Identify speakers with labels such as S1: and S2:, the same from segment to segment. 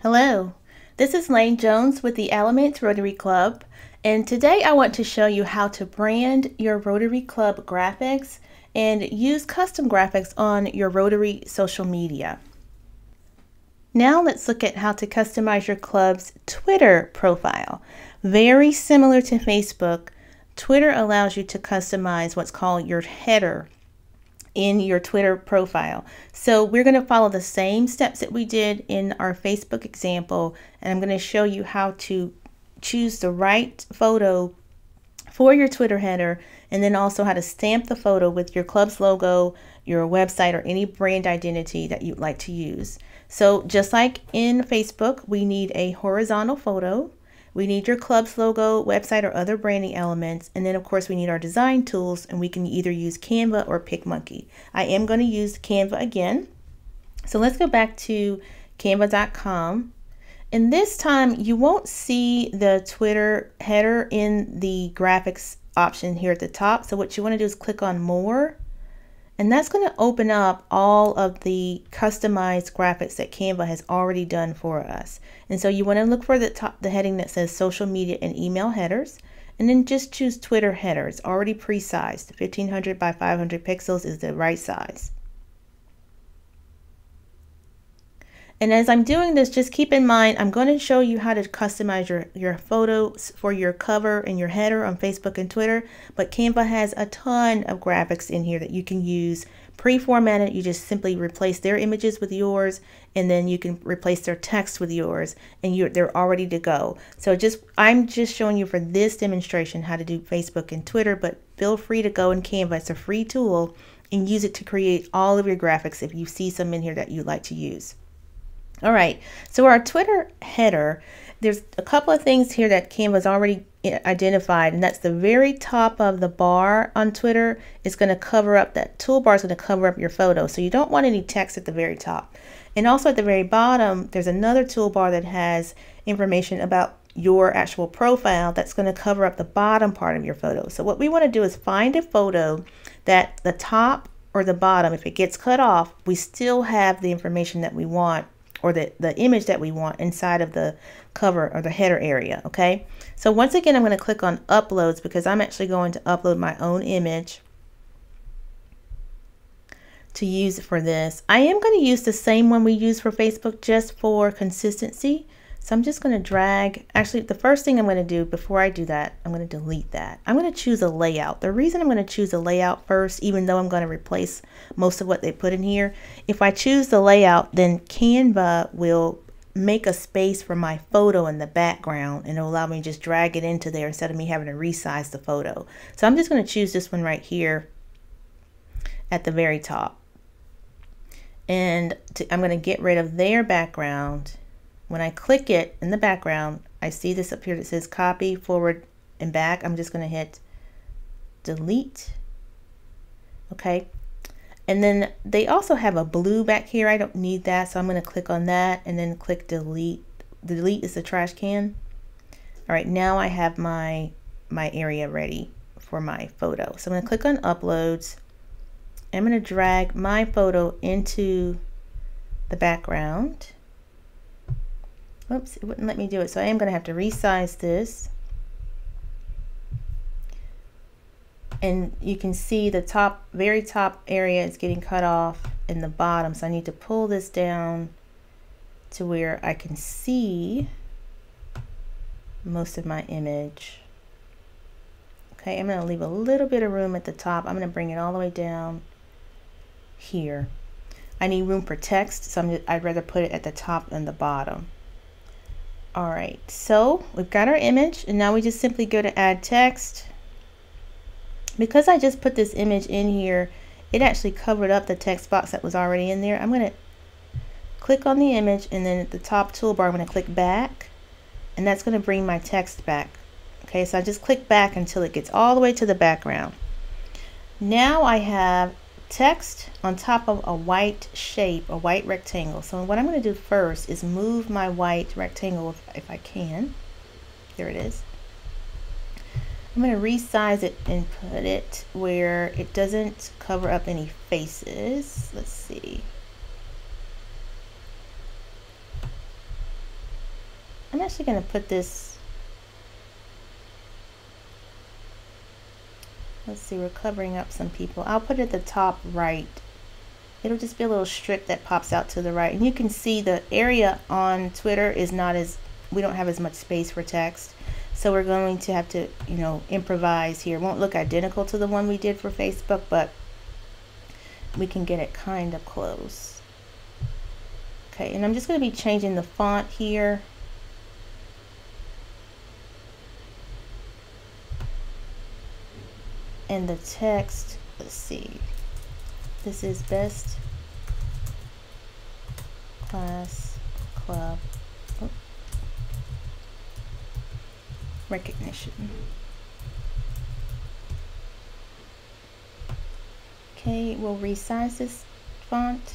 S1: Hello, this is Lane Jones with the Elements Rotary Club, and today I want to show you how to brand your Rotary Club graphics and use custom graphics on your Rotary social media. Now let's look at how to customize your club's Twitter profile. Very similar to Facebook, Twitter allows you to customize what's called your header in your Twitter profile. So we're going to follow the same steps that we did in our Facebook example, and I'm going to show you how to choose the right photo for your Twitter header, and then also how to stamp the photo with your club's logo, your website, or any brand identity that you'd like to use. So just like in Facebook, we need a horizontal photo. We need your club's logo, website, or other branding elements. And then, of course, we need our design tools, and we can either use Canva or PicMonkey. I am going to use Canva again. So let's go back to canva.com. And this time, you won't see the Twitter header in the graphics option here at the top. So what you want to do is click on More. And that's going to open up all of the customized graphics that Canva has already done for us. And so you want to look for the heading that says social media and email headers, and then just choose Twitter header. It's already pre-sized. 1500 by 500 pixels is the right size. And as I'm doing this, just keep in mind, I'm going to show you how to customize your photos for your cover and your header on Facebook and Twitter. But Canva has a ton of graphics in here that you can use pre-formatted. You just simply replace their images with yours, and then you can replace their text with yours, and they're all ready to go. So I'm just showing you for this demonstration how to do Facebook and Twitter, but feel free to go in Canva. It's a free tool, and use it to create all of your graphics if you see some in here that you'd like to use. All right, so our Twitter header, there's a couple of things here that Canva's already identified, and that's the very top of the bar on Twitter is going to cover up, that toolbar is going to cover up your photo. So you don't want any text at the very top. And also at the very bottom, there's another toolbar that has information about your actual profile that's going to cover up the bottom part of your photo. So what we want to do is find a photo that the top or the bottom, if it gets cut off, we still have the information that we want, or the image that we want inside of the cover or the header area, okay? So once again, I'm going to click on Uploads because I'm actually going to upload my own image to use for this. I am going to use the same one we use for Facebook just for consistency. So I'm just going to drag, actually the first thing I'm going to do before I do that, I'm going to delete that. I'm going to choose a layout. The reason I'm going to choose a layout first, even though I'm going to replace most of what they put in here, if I choose the layout, then Canva will make a space for my photo in the background, and it'll allow me to just drag it into there instead of me having to resize the photo. So I'm just going to choose this one right here at the very top. And I'm going to get rid of their background. When I click it in the background, I see this up here that says copy, forward, and back. I'm just going to hit delete. Okay. And then they also have a blue back here. I don't need that, so I'm going to click on that and then click delete. Delete is the trash can. All right, now I have my area ready for my photo. So I'm going to click on uploads. I'm going to drag my photo into the background. Oops, it wouldn't let me do it, so I am going to have to resize this. And you can see the very top area is getting cut off in the bottom, so I need to pull this down to where I can see most of my image. Okay, I'm going to leave a little bit of room at the top. I'm going to bring it all the way down here. I need room for text, so I'd rather put it at the top than the bottom. All right, so we've got our image, and now we just simply go to add text. Because I just put this image in here, it actually covered up the text box that was already in there. I'm going to click on the image, and then at the top toolbar, I'm going to click back, and that's going to bring my text back. Okay, so I just click back until it gets all the way to the background. Now I have text on top of a white shape, a white rectangle. So what I'm going to do first is move my white rectangle if I can. There it is. I'm going to resize it and put it where it doesn't cover up any faces. Let's see. I'm actually going to put this, let's see, we're covering up some people. I'll put it at the top right. It'll just be a little strip that pops out to the right. And you can see the area on Twitter is not as, we don't have as much space for text. So we're going to have to, you know, improvise here. It won't look identical to the one we did for Facebook, but we can get it kind of close. Okay, and I'm just going to be changing the font here. And the text, let's see. This is Best Class Club Recognition. Okay, we'll resize this font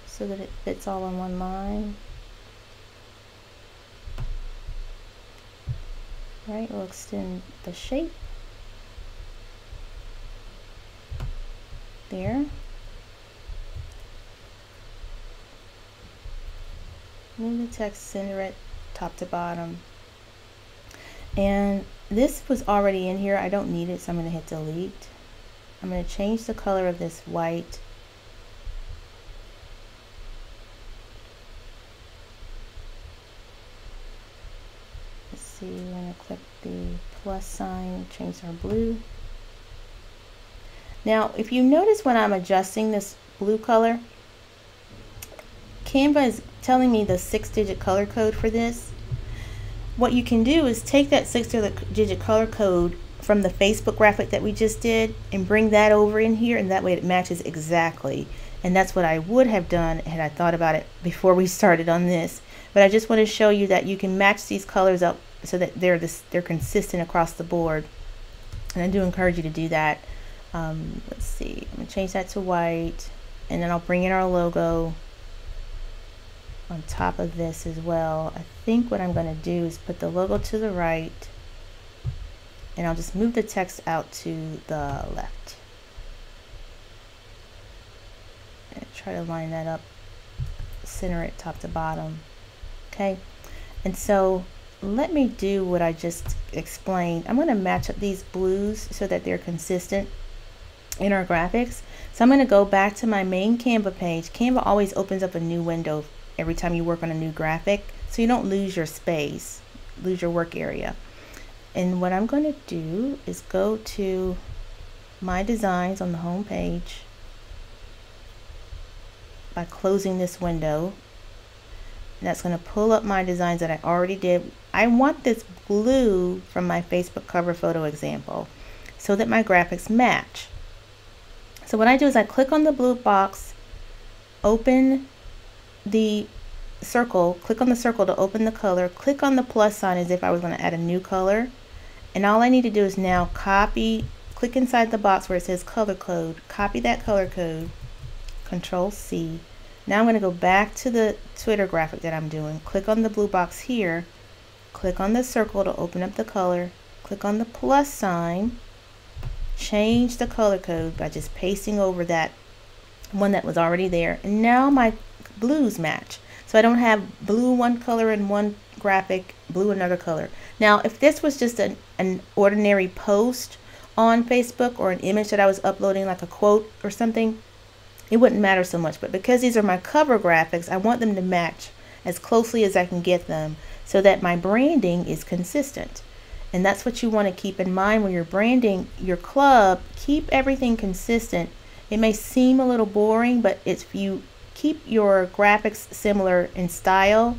S1: so that it fits all in one line. Right, we'll extend the shape. There. Move the text, center it top to bottom. And this was already in here. I don't need it, so I'm going to hit delete. I'm going to change the color of this white. Let's see, we're going to click the plus sign, change our blue. Now, if you notice when I'm adjusting this blue color, Canva is telling me the 6-digit color code for this. What you can do is take that 6-digit color code from the Facebook graphic that we just did and bring that over in here, and that way it matches exactly. And that's what I would have done had I thought about it before we started on this. But I just want to show you that you can match these colors up so that they're consistent across the board. And I do encourage you to do that. Let's see, I'm going to change that to white, and then I'll bring in our logo on top of this as well. I think what I'm going to do is put the logo to the right, and I'll just move the text out to the left. And try to line that up, center it top to bottom. Okay, and so let me do what I just explained. I'm going to match up these blues so that they're consistent in our graphics. So I'm going to go back to my main Canva page. Canva always opens up a new window every time you work on a new graphic, so you don't lose your space, lose your work area. And what I'm going to do is go to my designs on the home page by closing this window. And that's going to pull up my designs that I already did. I want this blue from my Facebook cover photo example so that my graphics match. So what I do is I click on the blue box, open the circle, click on the circle to open the color, click on the plus sign as if I was going to add a new color, and all I need to do is now copy, click inside the box where it says color code, copy that color code, Control C. Now I'm going to go back to the Twitter graphic that I'm doing, click on the blue box here, click on the circle to open up the color, click on the plus sign, change the color code by just pasting over that one that was already there, and now my blues match. So I don't have blue one color in one graphic, blue another color. Now if this was just an ordinary post on Facebook or an image that I was uploading, like a quote or something, it wouldn't matter so much. But because these are my cover graphics, I want them to match as closely as I can get them so that my branding is consistent. And that's what you want to keep in mind when you're branding your club. Keep everything consistent. It may seem a little boring, but if you keep your graphics similar in style,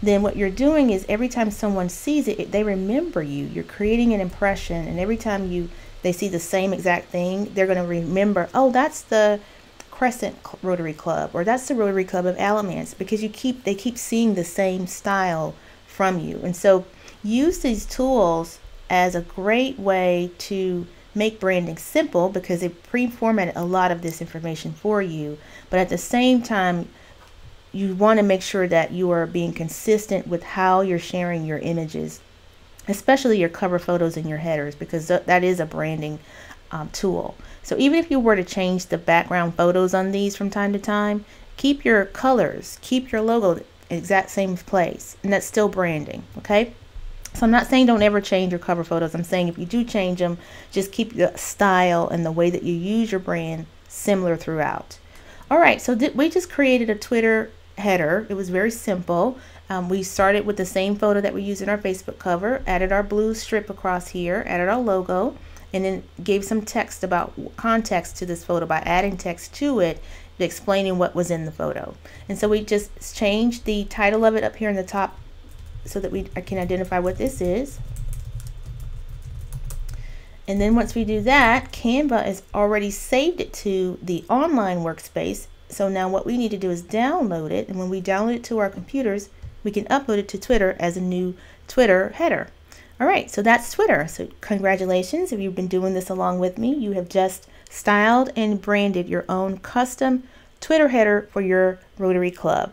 S1: then what you're doing is every time someone sees it, they remember you. You're creating an impression, and every time they see the same exact thing, they're going to remember, oh, that's the Crescent Rotary Club, or that's the Rotary Club of Alamance, because they keep seeing the same style from you. And so use these tools as a great way to make branding simple, because they pre-formatted a lot of this information for you. But at the same time, you want to make sure that you are being consistent with how you're sharing your images, especially your cover photos and your headers, because that is a branding tool. So even if you were to change the background photos on these from time to time, keep your colors, keep your logo. exact same place, and that's still branding. Okay, so I'm not saying don't ever change your cover photos. I'm saying if you do change them, just keep the style and the way that you use your brand similar throughout. All right, so we just created a Twitter header. It was very simple. We started with the same photo that we used in our Facebook cover, added our blue strip across here, added our logo, and then gave some text about context to this photo by adding text to it, explaining what was in the photo. And so we just changed the title of it up here in the top so that I can identify what this is. And then once we do that, Canva has already saved it to the online workspace. So now what we need to do is download it, and when we download it to our computers, we can upload it to Twitter as a new Twitter header. All right, so that's Twitter. So congratulations, if you've been doing this along with me, you have just styled and branded your own custom Twitter header for your Rotary Club.